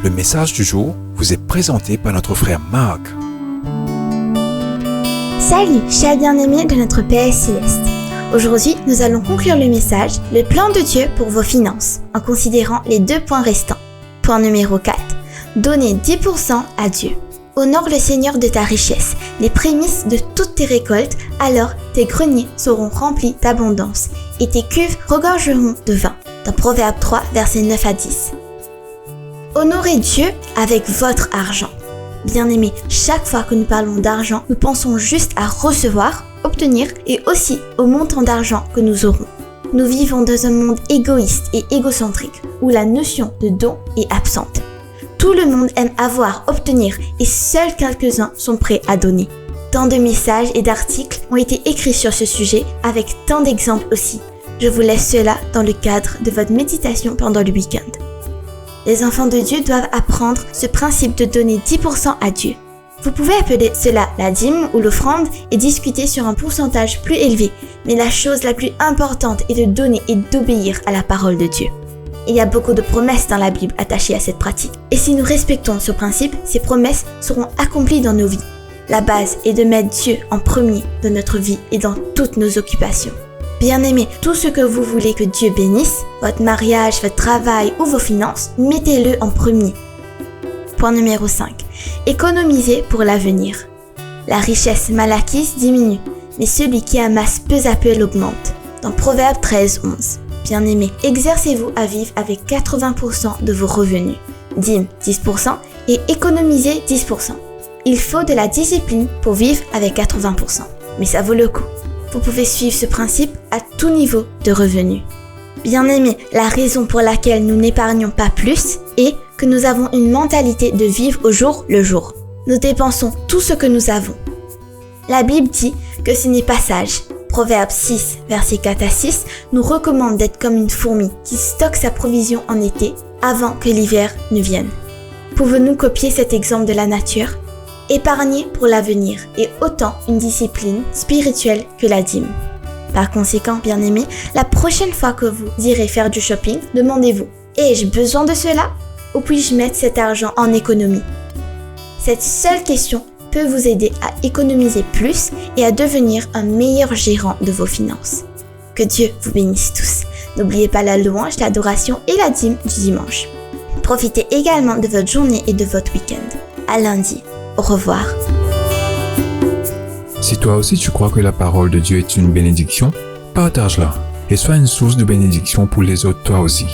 Le message du jour vous est présenté par notre frère Marc. Salut, chers bien-aimés de notre Père Céleste. Aujourd'hui, nous allons conclure le message « Le plan de Dieu pour vos finances » en considérant les 2 points restants. Point numéro 4. Donner 10% à Dieu. Honore le Seigneur de ta richesse, les prémices de toutes tes récoltes, alors tes greniers seront remplis d'abondance et tes cuves regorgeront de vin. Dans Proverbe 3, versets 9 à 10. Honorez Dieu avec votre argent. Bien-aimés, chaque fois que nous parlons d'argent, nous pensons juste à recevoir, obtenir et aussi au montant d'argent que nous aurons. Nous vivons dans un monde égoïste et égocentrique où la notion de don est absente. Tout le monde aime avoir, obtenir et seuls quelques-uns sont prêts à donner. Tant de messages et d'articles ont été écrits sur ce sujet avec tant d'exemples aussi. Je vous laisse cela dans le cadre de votre méditation pendant le week-end. Les enfants de Dieu doivent apprendre ce principe de donner 10% à Dieu. Vous pouvez appeler cela la dîme ou l'offrande et discuter sur un pourcentage plus élevé, mais la chose la plus importante est de donner et d'obéir à la parole de Dieu. Il y a beaucoup de promesses dans la Bible attachées à cette pratique. Et si nous respectons ce principe, ces promesses seront accomplies dans nos vies. La base est de mettre Dieu en premier dans notre vie et dans toutes nos occupations. Bien-aimés, tout ce que vous voulez que Dieu bénisse, votre mariage, votre travail ou vos finances, mettez-le en premier. Point numéro 5. Économisez pour l'avenir. La richesse mal acquise diminue, mais celui qui amasse peu à peu l'augmente. Dans Proverbe 13, 11. Bien-aimés, exercez-vous à vivre avec 80% de vos revenus, dîmes 10% et économisez 10%. Il faut de la discipline pour vivre avec 80%, mais ça vaut le coup. Vous pouvez suivre ce principe à tout niveau de revenus. Bien-aimés, la raison pour laquelle nous n'épargnons pas plus est que nous avons une mentalité de vivre au jour le jour. Nous dépensons tout ce que nous avons. La Bible dit que ce n'est pas sage. Proverbe 6, versets 4 à 6, nous recommande d'être comme une fourmi qui stocke sa provision en été avant que l'hiver ne vienne. Pouvons-nous copier cet exemple de la nature? Épargner pour l'avenir est autant une discipline spirituelle que la dîme. Par conséquent, bien-aimés, la prochaine fois que vous irez faire du shopping, demandez-vous « Ai-je besoin de cela? Ou puis-je mettre cet argent en économie ?» Cette seule question peut vous aider à économiser plus et à devenir un meilleur gérant de vos finances. Que Dieu vous bénisse tous. N'oubliez pas la louange, l'adoration et la dîme du dimanche. Profitez également de votre journée et de votre week-end. À lundi. Au revoir. Si toi aussi tu crois que la parole de Dieu est une bénédiction, partage-la et sois une source de bénédiction pour les autres toi aussi.